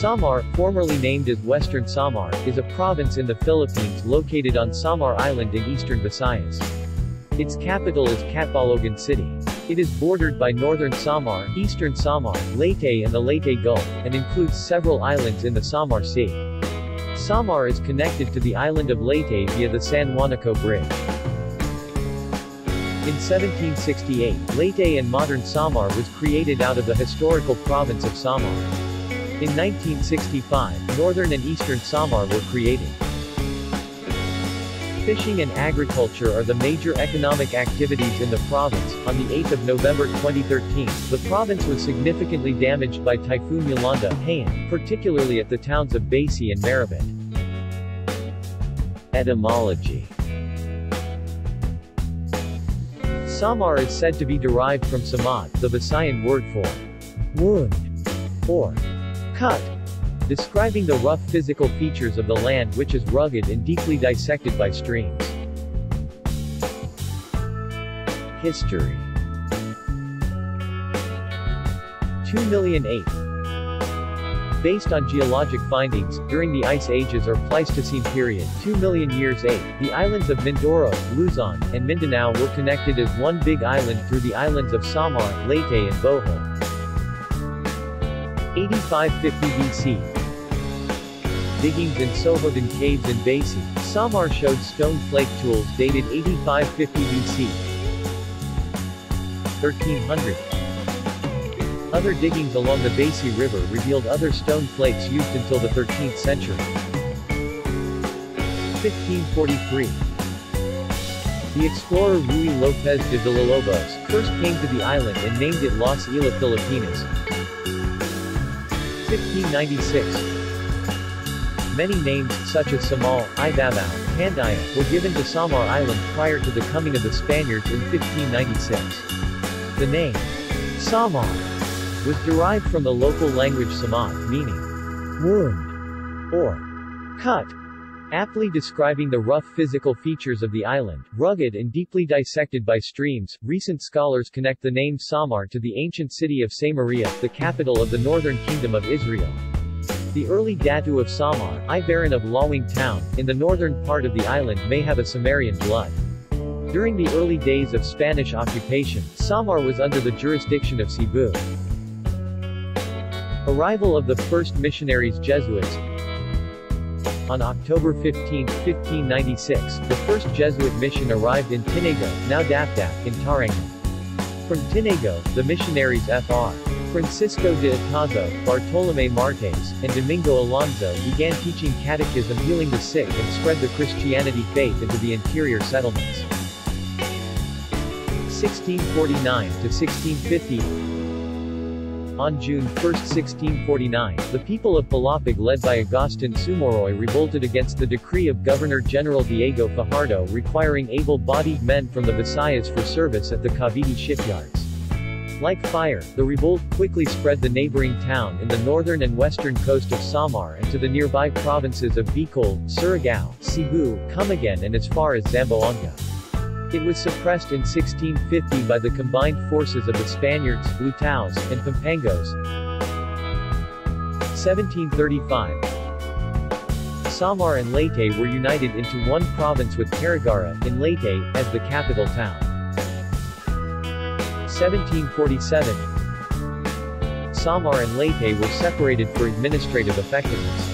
Samar, formerly named as Western Samar, is a province in the Philippines located on Samar Island in Eastern Visayas. Its capital is Catbalogan City. It is bordered by Northern Samar, Eastern Samar, Leyte and the Leyte Gulf, and includes several islands in the Samar Sea. Samar is connected to the island of Leyte via the San Juanico Bridge. In 1768, Leyte and modern Samar was created out of the historical province of Samar. In 1965, northern and eastern Samar were created. Fishing and agriculture are the major economic activities in the province. On the 8th of November 2013, the province was significantly damaged by Typhoon Yolanda, particularly at the towns of Basey and Maribit. Etymology. Samar is said to be derived from samad, the Visayan word for wound or cut, describing the rough physical features of the land, which is rugged and deeply dissected by streams. History. 2,008,000. Based on geologic findings, during the Ice Ages or Pleistocene period, 2 million years AD, the islands of Mindoro, Luzon, and Mindanao were connected as one big island through the islands of Samar, Leyte and Bohol. 8550 BC. Diggings in Sohodan caves in Basey, Samar showed stone flake tools dated 8550 BC. 1300. Other diggings along the Basey River revealed other stone flakes used until the 13th century. 1543. The explorer Ruy López de Villalobos first came to the island and named it Las Islas Filipinas. 1596. Many names, such as Samal, Ibabao, Pandaya, were given to Samar Island prior to the coming of the Spaniards in 1596. The name, Samar, was derived from the local language Samad, meaning wound or cut, aptly describing the rough physical features of the island, rugged and deeply dissected by streams. Recent scholars connect the name Samar to the ancient city of Samaria, the capital of the northern kingdom of Israel. The early Datu of Samar, Ibaran of Lawing town, in the northern part of the island may have a Sumerian blood. During the early days of Spanish occupation, Samar was under the jurisdiction of Cebu. Arrival of the first missionaries Jesuits. On October 15, 1596, the first Jesuit mission arrived in Tinago, now Dapdap, in Tarangan. From Tinago, the missionaries Fr. Francisco de Itazo, Bartolomé Martes, and Domingo Alonzo began teaching catechism, healing the sick and spread the Christianity faith into the interior settlements. 1649 to 1650. On June 1, 1649, the people of Palapag led by Agustin Sumoroy revolted against the decree of Governor-General Diego Fajardo requiring able-bodied men from the Visayas for service at the Cavite shipyards. Like fire, the revolt quickly spread the neighboring town in the northern and western coast of Samar and to the nearby provinces of Bicol, Surigao, Cebu, Camiguin and as far as Zamboanga. It was suppressed in 1650 by the combined forces of the Spaniards, Lutaos, and Pampangos. 1735. Samar and Leyte were united into one province with Carigara, in Leyte, as the capital town. 1747. Samar and Leyte were separated for administrative effectiveness.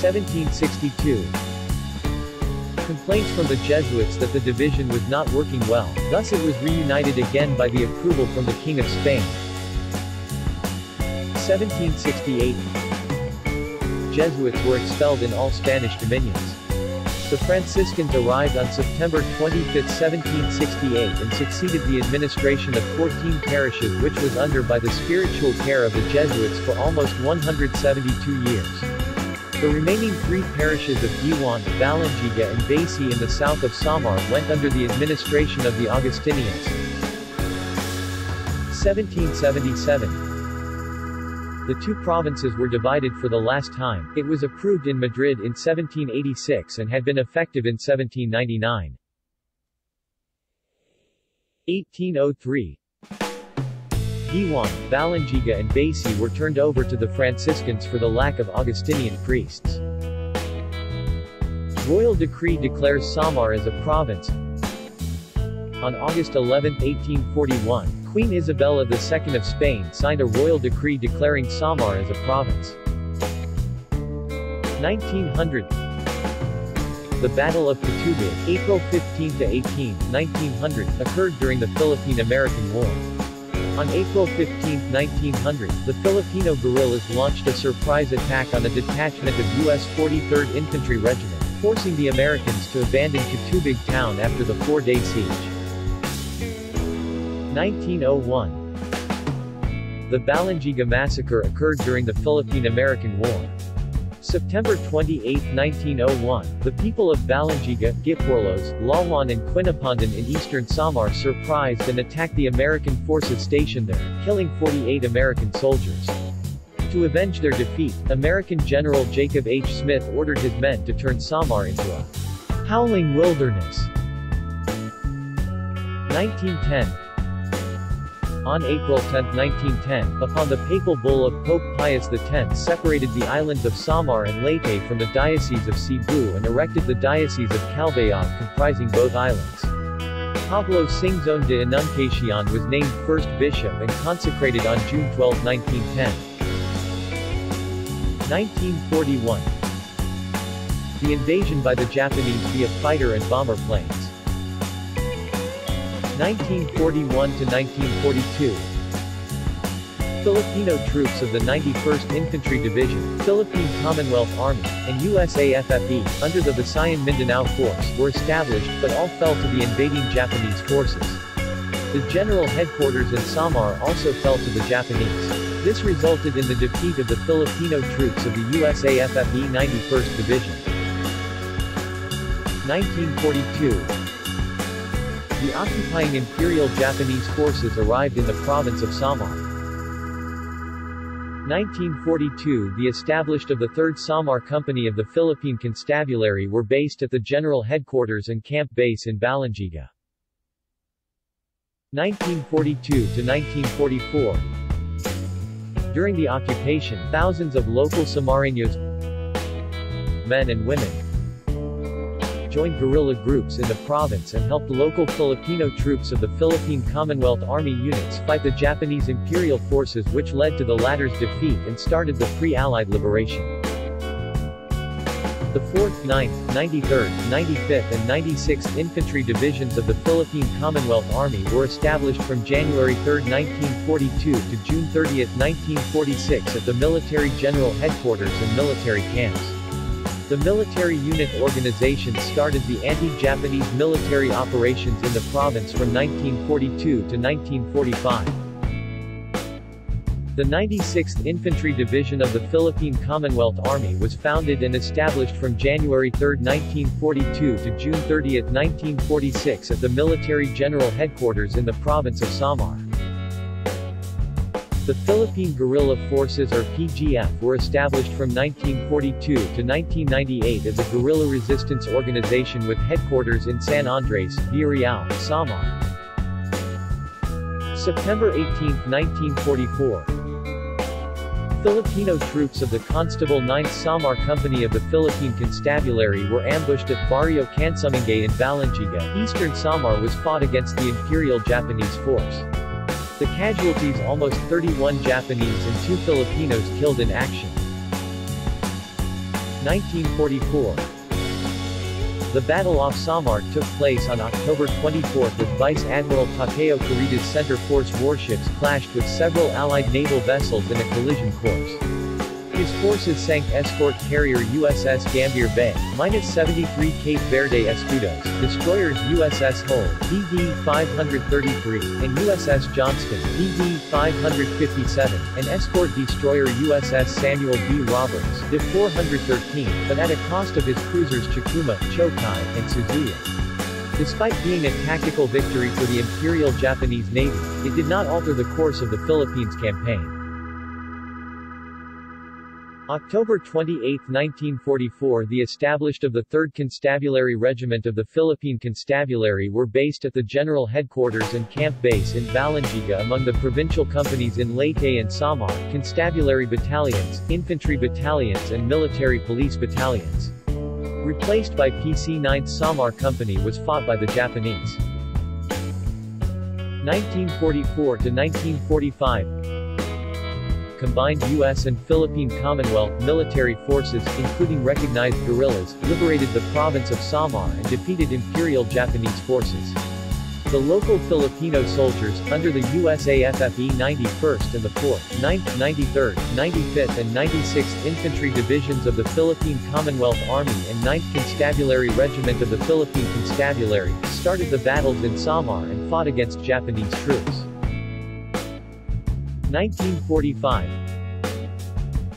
1762. Complaints from the Jesuits that the division was not working well, thus it was reunited again by the approval from the King of Spain. 1768. Jesuits were expelled in all Spanish dominions. The Franciscans arrived on September 25, 1768 and succeeded the administration of 14 parishes, which was under by the spiritual care of the Jesuits for almost 172 years. The remaining 3 parishes of Diwan, Balangiga and Basey in the south of Samar went under the administration of the Augustinians. 1777. The two provinces were divided for the last time. It was approved in Madrid in 1786 and had been effective in 1799. 1803. Diwan, Balangiga and Basi were turned over to the Franciscans for the lack of Augustinian priests. Royal decree declares Samar as a province. On August 11, 1841, Queen Isabella II of Spain signed a royal decree declaring Samar as a province. 1900. The Battle of Katubig, April 15 to 18, 1900, occurred during the Philippine-American War. On April 15, 1900, the Filipino guerrillas launched a surprise attack on a detachment of U.S. 43rd Infantry Regiment, forcing the Americans to abandon Katubig town after the four-day siege. 1901. The Balangiga massacre occurred during the Philippine-American War. September 28, 1901, the people of Balangiga, Giporlos, Lawan and Quinapondan in eastern Samar surprised and attacked the American forces stationed there, killing 48 American soldiers. To avenge their defeat, American General Jacob H. Smith ordered his men to turn Samar into a howling wilderness. 1910. On April 10, 1910, upon the papal bull of Pope Pius X separated the islands of Samar and Leyte from the Diocese of Cebu and erected the Diocese of Calbayog comprising both islands. Pablo Singzon de Enunciacion was named first bishop and consecrated on June 12, 1910. 1941. The invasion by the Japanese via fighter and bomber planes. 1941 to 1942. Filipino troops of the 91st Infantry Division, Philippine Commonwealth Army, and USAFFE, under the Visayan Mindanao Force, were established, but all fell to the invading Japanese forces. The general headquarters in Samar also fell to the Japanese. This resulted in the defeat of the Filipino troops of the USAFFE 91st Division. 1942. The occupying Imperial Japanese forces arrived in the province of Samar. 1942 The established of the 3rd Samar Company of the Philippine Constabulary were based at the general headquarters and camp base in Balangiga. 1942 to 1944. During the occupation, thousands of local Samareños, men and women, joined guerrilla groups in the province and helped local Filipino troops of the Philippine Commonwealth Army units fight the Japanese imperial forces, which led to the latter's defeat and started the pre-Allied liberation. The 4th, 9th, 93rd, 95th and 96th Infantry Divisions of the Philippine Commonwealth Army were established from January 3, 1942 to June 30, 1946 at the Military General Headquarters and military camps. The military unit organization started the anti-Japanese military operations in the province from 1942 to 1945. The 96th Infantry Division of the Philippine Commonwealth Army was founded and established from January 3, 1942 to June 30, 1946 at the Military General Headquarters in the province of Samar. The Philippine Guerrilla Forces or PGF were established from 1942 to 1998 as a guerrilla resistance organization with headquarters in San Andres, Villarreal, Samar. September 18, 1944. Filipino troops of the Constable 9th Samar Company of the Philippine Constabulary were ambushed at Barrio Cansumingay in Balangiga. Eastern Samar was fought against the Imperial Japanese force. The casualties almost 31 Japanese and 2 Filipinos killed in action. 1944. The Battle off Samar took place on October 24 with Vice Admiral Takeo Kurida's Center Force warships clashed with several Allied naval vessels in a collision course. His forces sank escort carrier USS Gambier Bay, -73 Cape Verde Escudos, destroyers USS Hull, DD-533, and USS Johnston, DD-557, and escort destroyer USS Samuel B. Roberts, DD-413, but at a cost of his cruisers Chikuma, Chokai, and Suzuya. Despite being a tactical victory for the Imperial Japanese Navy, it did not alter the course of the Philippines campaign. October 28, 1944. The established of the 3rd Constabulary Regiment of the Philippine Constabulary were based at the General Headquarters and Camp Base in Balangiga among the provincial companies in Leyte and Samar, Constabulary Battalions, Infantry Battalions and Military Police Battalions. Replaced by PC 9th Samar Company was fought by the Japanese. 1944 to 1945. Combined U.S. and Philippine Commonwealth military forces, including recognized guerrillas, liberated the province of Samar and defeated Imperial Japanese forces. The local Filipino soldiers, under the USAFFE 91st and the 4th, 9th, 93rd, 95th and 96th Infantry Divisions of the Philippine Commonwealth Army and 9th Constabulary Regiment of the Philippine Constabulary, started the battles in Samar and fought against Japanese troops. 1945.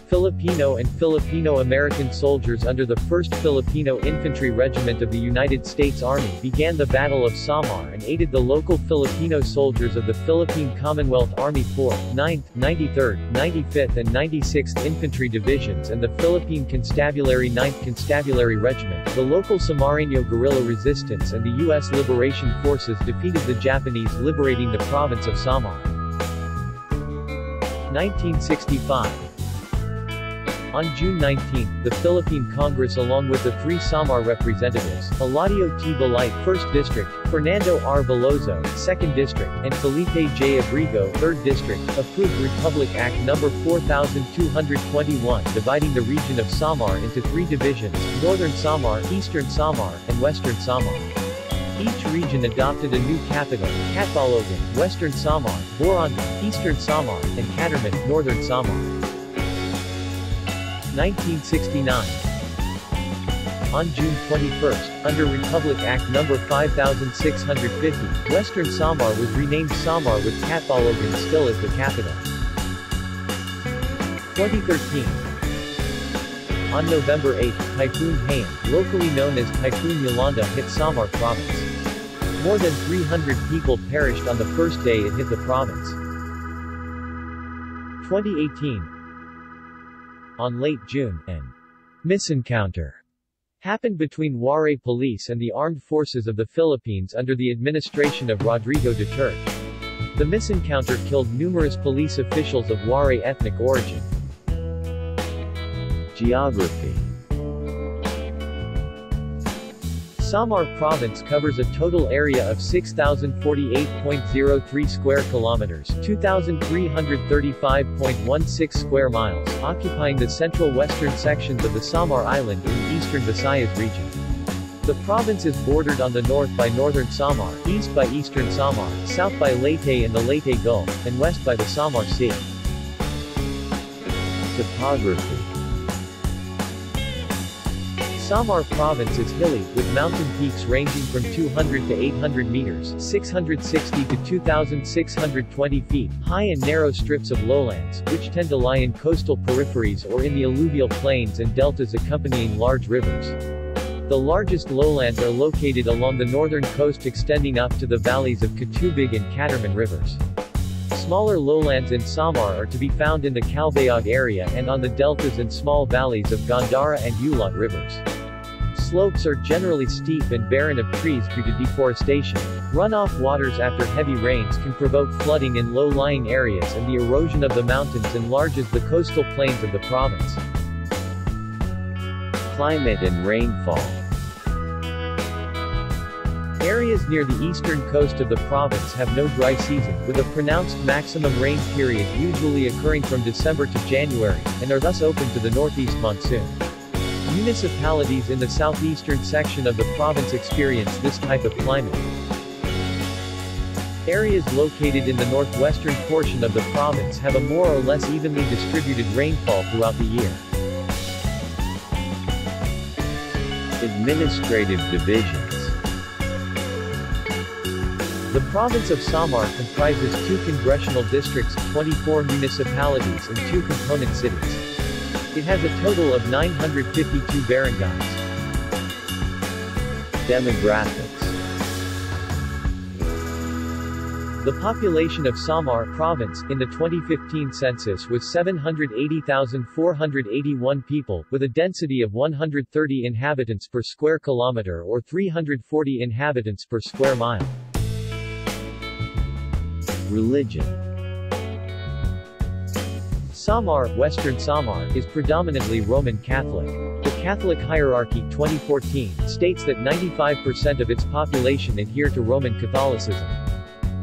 Filipino and Filipino-American soldiers under the 1st Filipino Infantry Regiment of the United States Army began the Battle of Samar and aided the local Filipino soldiers of the Philippine Commonwealth Army 4th, 9th, 93rd, 95th and 96th Infantry Divisions and the Philippine Constabulary 9th Constabulary Regiment. The local Samareño guerrilla resistance and the U.S. Liberation Forces defeated the Japanese, liberating the province of Samar. 1965. On June 19, the Philippine Congress along with the 3 Samar representatives, Eladio T. Balay, 1st District, Fernando R. Veloso, 2nd District, and Felipe J. Abrigo, 3rd District, approved Republic Act No. 4221 dividing the region of Samar into 3 divisions, Northern Samar, Eastern Samar, and Western Samar. Each region adopted a new capital, Catbalogan, Western Samar, Borongan, Eastern Samar, and Catarman, Northern Samar. 1969. On June 21, under Republic Act No. 5650, Western Samar was renamed Samar with Catbalogan still as the capital. 2013. On November 8, Typhoon Haiyan, locally known as Typhoon Yolanda, hit Samar Province. More than 300 people perished on the first day it hit the province. 2018. On late June, an misencounter happened between Waray Police and the Armed Forces of the Philippines under the administration of Rodrigo Duterte. The misencounter killed numerous police officials of Waray ethnic origin. Geography. Samar Province covers a total area of 6,048.03 square kilometers, 2,335.16 square miles, occupying the central western sections of the Samar Island in the Eastern Visayas region. The province is bordered on the north by northern Samar, east by eastern Samar, south by Leyte and the Leyte Gulf, and west by the Samar Sea. Topography. Samar Province is hilly, with mountain peaks ranging from 200 to 800 meters 660 to 2,620 feet high and narrow strips of lowlands, which tend to lie in coastal peripheries or in the alluvial plains and deltas accompanying large rivers. The largest lowlands are located along the northern coast extending up to the valleys of Catubig and Catarman rivers. Smaller lowlands in Samar are to be found in the Calbayog area and on the deltas and small valleys of Gandara and Ulot rivers. Slopes are generally steep and barren of trees due to deforestation. Runoff waters after heavy rains can provoke flooding in low-lying areas and the erosion of the mountains enlarges the coastal plains of the province. Climate and rainfall. Areas near the eastern coast of the province have no dry season, with a pronounced maximum rain period usually occurring from December to January, and are thus open to the northeast monsoon. Municipalities in the southeastern section of the province experience this type of climate. Areas located in the northwestern portion of the province have a more or less evenly distributed rainfall throughout the year. Administrative divisions. The province of Samar comprises 2 congressional districts, 24 municipalities and 2 component cities. It has a total of 952 barangays. Demographics. The population of Samar Province in the 2015 census was 780,481 people, with a density of 130 inhabitants per square kilometer or 340 inhabitants per square mile. Religion. Samar, Western Samar, is predominantly Roman Catholic. The Catholic Hierarchy 2014 states that 95% of its population adhere to Roman Catholicism.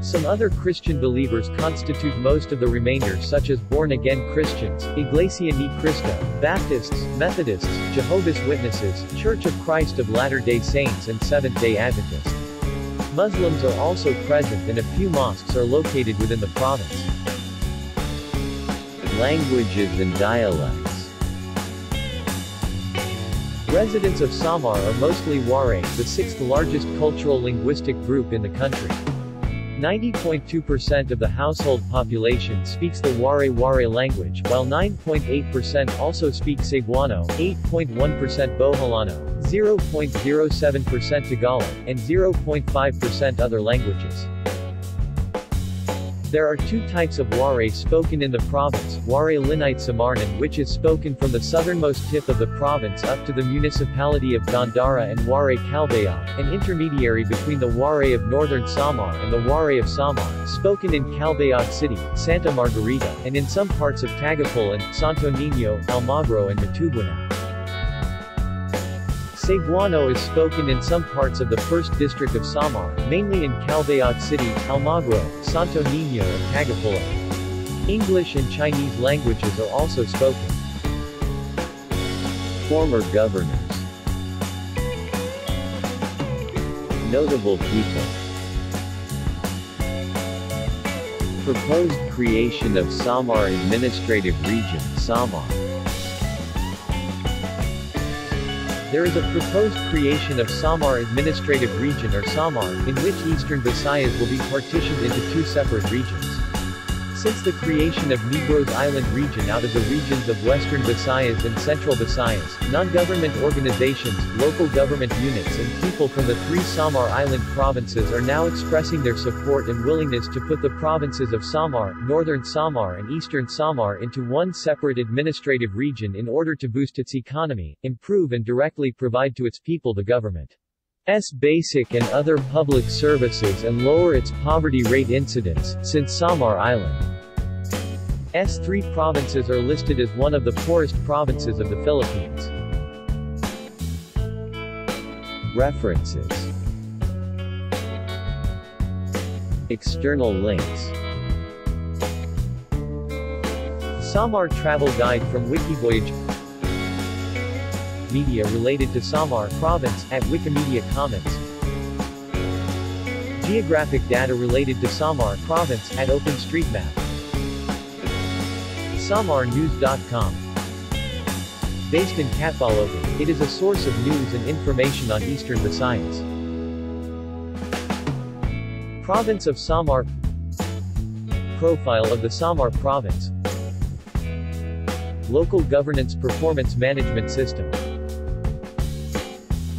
Some other Christian believers constitute most of the remainder, such as born-again Christians, Iglesia Ni Cristo, Baptists, Methodists, Jehovah's Witnesses, Church of Christ of Latter-day Saints and Seventh-day Adventists. Muslims are also present and a few mosques are located within the province. Languages and dialects. Residents of Samar are mostly Waray, the sixth largest cultural linguistic group in the country. 90.2% of the household population speaks the Waray language, while 9.8% also speak Cebuano, 8.1% Boholano, 0.07% Tagalog, and 0.5% other languages. There are two types of Waray spoken in the province, Waray Linite Samarnan, which is spoken from the southernmost tip of the province up to the municipality of Gandara, and Waray Calbayog, an intermediary between the Waray of northern Samar and the Waray of Samar, spoken in Calbayog City, Santa Margarita, and in some parts of Tagapulan, Santo Niño, Almagro and Matubuana. Cebuano is spoken in some parts of the 1st District of Samar, mainly in Calbayog City, Almagro, Santo Niño and Tagapulan. English and Chinese languages are also spoken. Former governors. Notable people. Proposed creation of Samar Administrative Region, Samar. There is a proposed creation of Samar Administrative Region or Samar, in which Eastern Visayas will be partitioned into two separate regions. Since the creation of Negros Island region out of the regions of Western Visayas and Central Visayas, non-government organizations, local government units and people from the three Samar Island provinces are now expressing their support and willingness to put the provinces of Samar, Northern Samar and Eastern Samar into one separate administrative region in order to boost its economy, improve and directly provide to its people the government's basic and other public services and lower its poverty rate incidence, since Samar Island's three provinces are listed as one of the poorest provinces of the Philippines. References. External links. Samar Travel Guide from Wikivoyage. Media related to Samar Province, at Wikimedia Commons. Geographic data related to Samar Province, at OpenStreetMap. SamarNews.com. Based in Catbalogan, it is a source of news and information on Eastern Visayas. Province of Samar. Profile of the Samar Province. Local Governance Performance Management System.